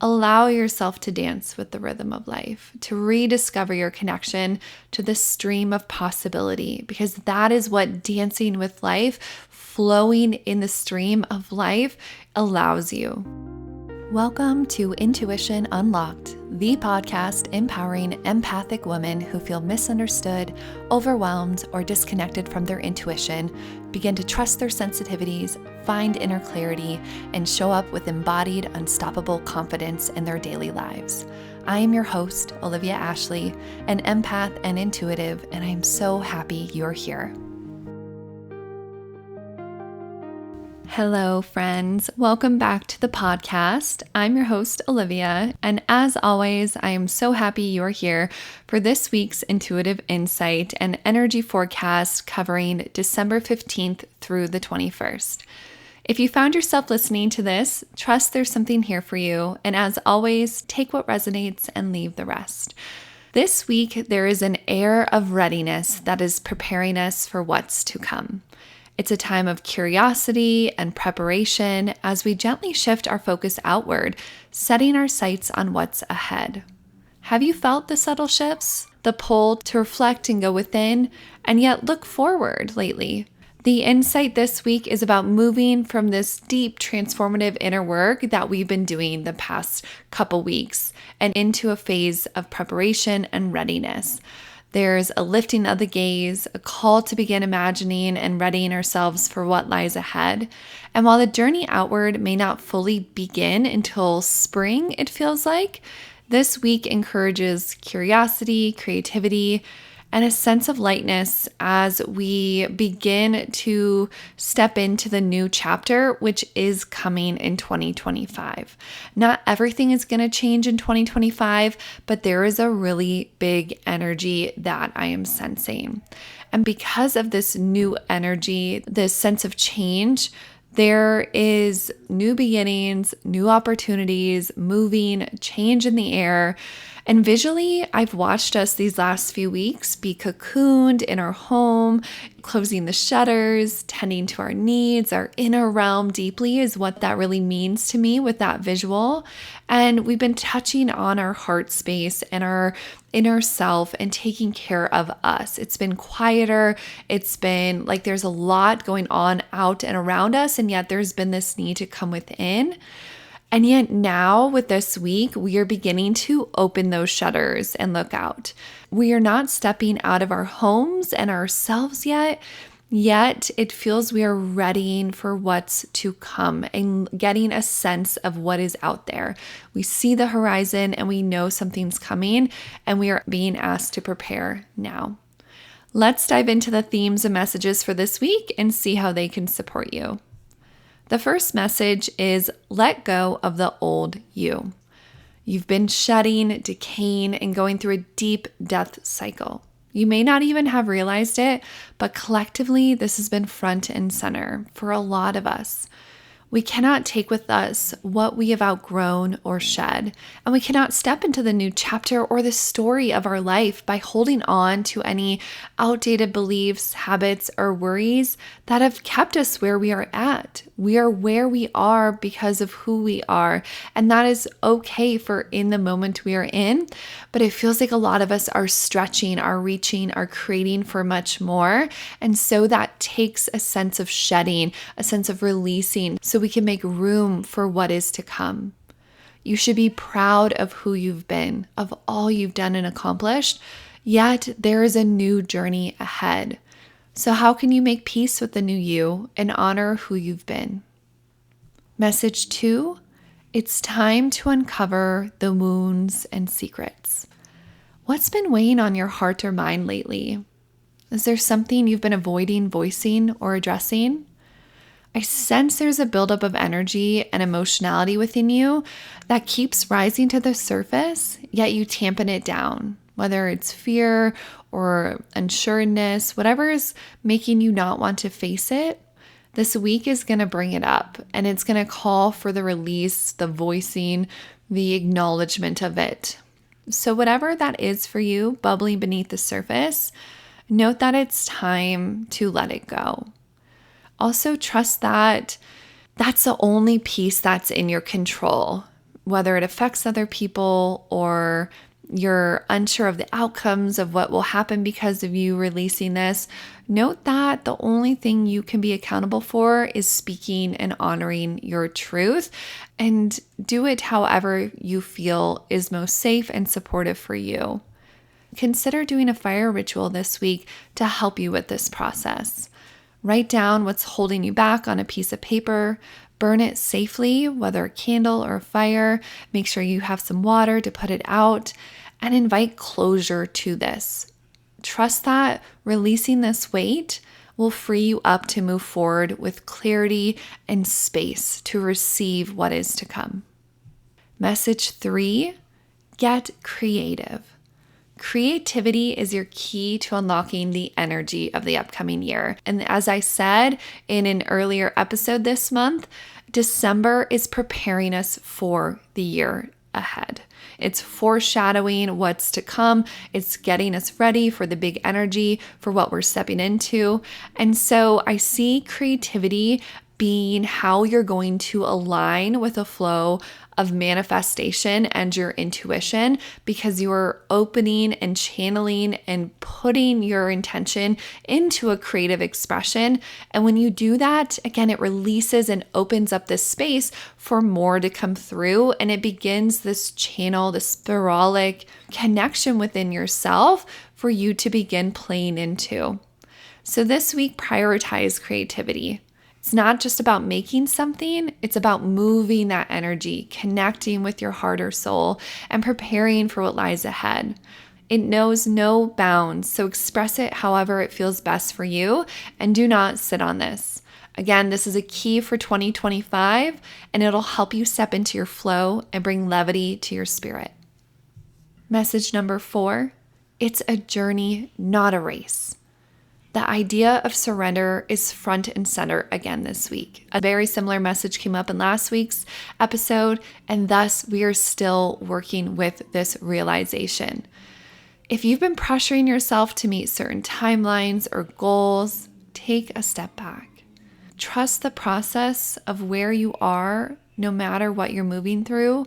Allow yourself to dance with the rhythm of life, to rediscover your connection to the stream of possibility, because that is what dancing with life, flowing in the stream of life, allows you. Welcome to Intuition Unlocked, the podcast empowering empathic women who feel misunderstood, overwhelmed, or disconnected from their intuition, begin to trust their sensitivities, find inner clarity, and show up with embodied, unstoppable confidence in their daily lives. I am your host, Olivia Ashley, an empath and intuitive, and I am so happy you're here. Hello, friends. Welcome back to the podcast. I'm your host, Olivia, and as always, I am so happy you're here for this week's intuitive insight and energy forecast covering December 15th through the 21st. If you found yourself listening to this, trust there's something here for you, and as always, take what resonates and leave the rest. This week, there is an air of readiness that is preparing us for what's to come. It's a time of curiosity and preparation as we gently shift our focus outward, setting our sights on what's ahead. Have you felt the subtle shifts, the pull to reflect and go within, and yet look forward lately? The insight this week is about moving from this deep transformative inner work that we've been doing the past couple weeks and into a phase of preparation and readiness. There's a lifting of the gaze, a call to begin imagining and readying ourselves for what lies ahead. And while the journey outward may not fully begin until spring, it feels like, this week encourages curiosity, creativity, and a sense of lightness as we begin to step into the new chapter, which is coming in 2025. Not everything is going to change in 2025, but there is a really big energy that I am sensing. And because of this new energy, this sense of change, there is new beginnings, new opportunities, moving, change in the air. And visually, I've watched us these last few weeks be cocooned in our home, closing the shutters, tending to our needs, our inner realm deeply is what that really means to me with that visual. And we've been touching on our heart space and our inner self and taking care of us. It's been quieter. It's been like there's a lot going on out and around us, and yet there's been this need to come within. And yet now with this week, we are beginning to open those shutters and look out. We are not stepping out of our homes and ourselves yet it feels we are readying for what's to come and getting a sense of what is out there. We see the horizon and we know something's coming, and we are being asked to prepare now. Let's dive into the themes and messages for this week and see how they can support you. The first message is let go of the old you. You've been shedding, decaying, and going through a deep death cycle. You may not even have realized it, but collectively, this has been front and center for a lot of us. We cannot take with us what we have outgrown or shed, and we cannot step into the new chapter or the story of our life by holding on to any outdated beliefs, habits, or worries that have kept us where we are at. We are where we are because of who we are, and that is okay for in the moment we are in, but it feels like a lot of us are stretching, are reaching, are creating for much more, and so that takes a sense of shedding, a sense of releasing, so we can make room for what is to come. You should be proud of who you've been, of all you've done and accomplished, yet there is a new journey ahead. So how can you make peace with the new you and honor who you've been? Message 2, it's time to uncover the wounds and secrets. What's been weighing on your heart or mind lately? Is there something you've been avoiding voicing or addressing? I sense there's a buildup of energy and emotionality within you that keeps rising to the surface, yet you tampen it down, whether it's fear or unsureness, whatever is making you not want to face it. This week is going to bring it up, and it's going to call for the release, the voicing, the acknowledgement of it. So whatever that is for you, bubbling beneath the surface, note that it's time to let it go. Also, trust that that's the only piece that's in your control. whether it affects other people or you're unsure of the outcomes of what will happen because of you releasing this, note that the only thing you can be accountable for is speaking and honoring your truth, and do it however you feel is most safe and supportive for you. Consider doing a fire ritual this week to help you with this process. Write down what's holding you back on a piece of paper. Burn it safely, whether a candle or a fire. Make sure you have some water to put it out, and invite closure to this. Trust that releasing this weight will free you up to move forward with clarity and space to receive what is to come. Message 3, get creative. Creativity is your key to unlocking the energy of the upcoming year. And as I said in an earlier episode this month, December is preparing us for the year ahead. It's foreshadowing what's to come. It's getting us ready for the big energy, for what we're stepping into. And so I see creativity being how you're going to align with a flow of manifestation and your intuition, because you're opening and channeling and putting your intention into a creative expression. And when you do that, again, it releases and opens up this space for more to come through. And it begins this channel, this spiralic connection within yourself for you to begin playing into. So this week, prioritize creativity. It's not just about making something, it's about moving that energy, connecting with your heart or soul, and preparing for what lies ahead. It knows no bounds, so express it however it feels best for you, and do not sit on this. Again, this is a key for 2025, and it'll help you step into your flow and bring levity to your spirit. Message number 4, it's a journey, not a race. The idea of surrender is front and center again this week. A very similar message came up in last week's episode, and thus we are still working with this realization. If you've been pressuring yourself to meet certain timelines or goals, take a step back. Trust the process of where you are, no matter what you're moving through,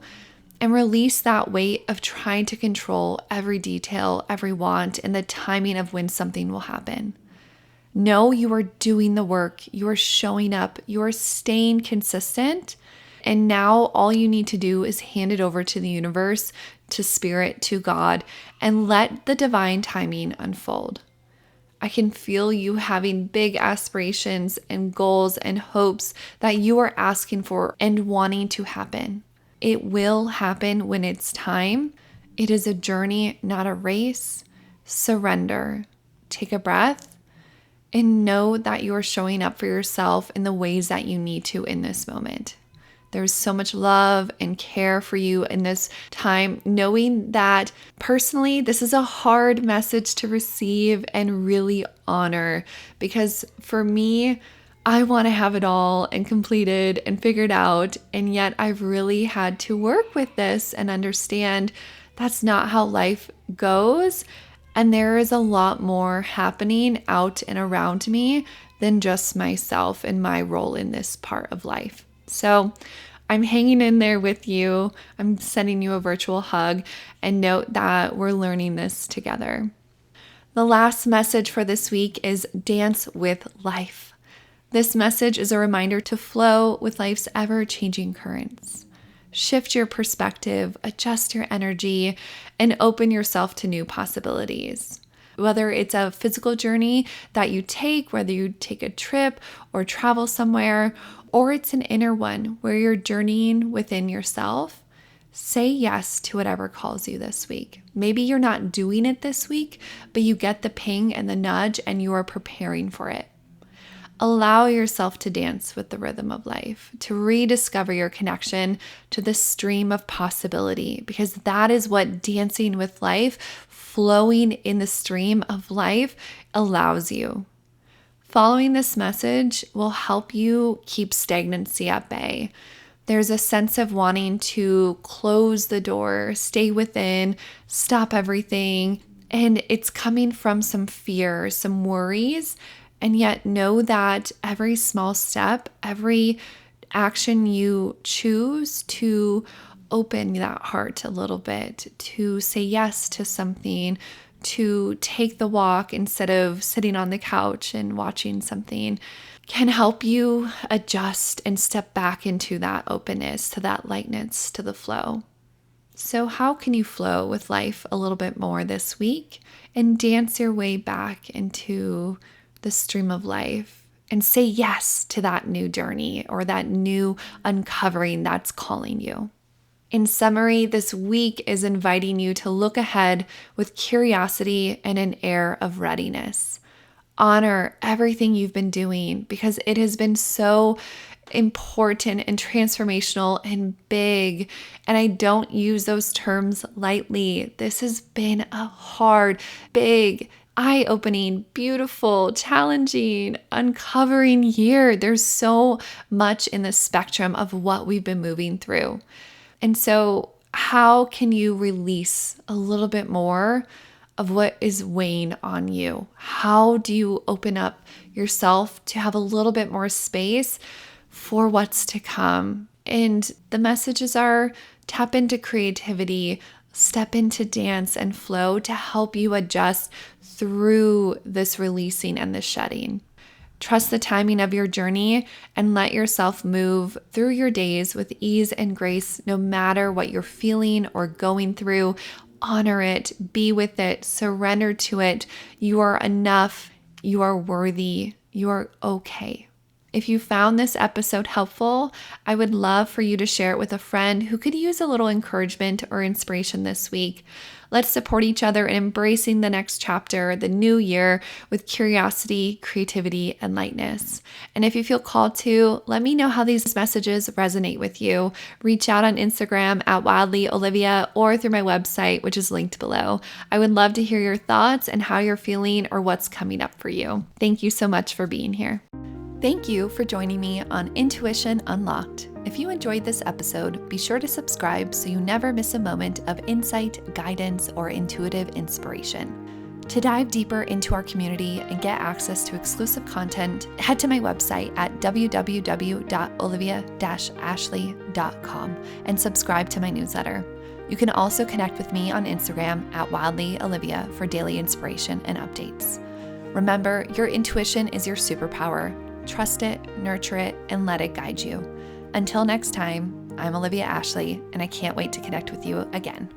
and release that weight of trying to control every detail, every want, and the timing of when something will happen. Know you are doing the work, you are showing up, you are staying consistent, and now all you need to do is hand it over to the universe, to spirit, to God, and let the divine timing unfold. I can feel you having big aspirations and goals and hopes that you are asking for and wanting to happen. It will happen when it's time. It is a journey, not a race. Surrender. Take a breath. And know that you are showing up for yourself in the ways that you need to in this moment. There's so much love and care for you in this time, knowing that personally, this is a hard message to receive and really honor, because for me, I want to have it all and completed and figured out. And yet I've really had to work with this and understand that's not how life goes. And there is a lot more happening out and around me than just myself and my role in this part of life. So I'm hanging in there with you. I'm sending you a virtual hug, and note that we're learning this together. The last message for this week is dance with life. This message is a reminder to flow with life's ever-changing currents. Shift your perspective, adjust your energy, and open yourself to new possibilities. Whether it's a physical journey that you take, whether you take a trip or travel somewhere, or it's an inner one where you're journeying within yourself, say yes to whatever calls you this week. Maybe you're not doing it this week, but you get the ping and the nudge and you are preparing for it. Allow yourself to dance with the rhythm of life, to rediscover your connection to the stream of possibility, because that is what dancing with life, flowing in the stream of life, allows you. Following this message will help you keep stagnancy at bay. There's a sense of wanting to close the door, stay within, stop everything, and it's coming from some fear, some worries. And yet know that every small step, every action you choose to open that heart a little bit, to say yes to something, to take the walk instead of sitting on the couch and watching something, can help you adjust and step back into that openness, to that lightness, to the flow. So how can you flow with life a little bit more this week and dance your way back into the stream of life and say yes to that new journey or that new uncovering that's calling you? In summary, this week is inviting you to look ahead with curiosity and an air of readiness. Honor everything you've been doing because it has been so important and transformational and big. And I don't use those terms lightly. This has been a hard, big, eye-opening, beautiful, challenging, uncovering year. There's so much in the spectrum of what we've been moving through. And so how can you release a little bit more of what is weighing on you? How do you open up yourself to have a little bit more space for what's to come? And the messages are tap into creativity, step into dance and flow to help you adjust through this releasing and this shedding. Trust the timing of your journey and let yourself move through your days with ease and grace, no matter what you're feeling or going through. Honor it, be with it, surrender to it. You are enough, you are worthy, you are okay. If you found this episode helpful, I would love for you to share it with a friend who could use a little encouragement or inspiration this week. Let's support each other in embracing the next chapter, the new year, with curiosity, creativity, and lightness. And if you feel called to, let me know how these messages resonate with you. Reach out on Instagram at WildlyOlivia or through my website, which is linked below. I would love to hear your thoughts and how you're feeling or what's coming up for you. Thank you so much for being here. Thank you for joining me on Intuition Unlocked. If you enjoyed this episode, be sure to subscribe so you never miss a moment of insight, guidance, or intuitive inspiration. To dive deeper into our community and get access to exclusive content, head to my website at www.olivia-ashley.com and subscribe to my newsletter. You can also connect with me on Instagram at WildlyOlivia for daily inspiration and updates. Remember, your intuition is your superpower. Trust it, nurture it, and let it guide you. Until next time, I'm Olivia Ashley, and I can't wait to connect with you again.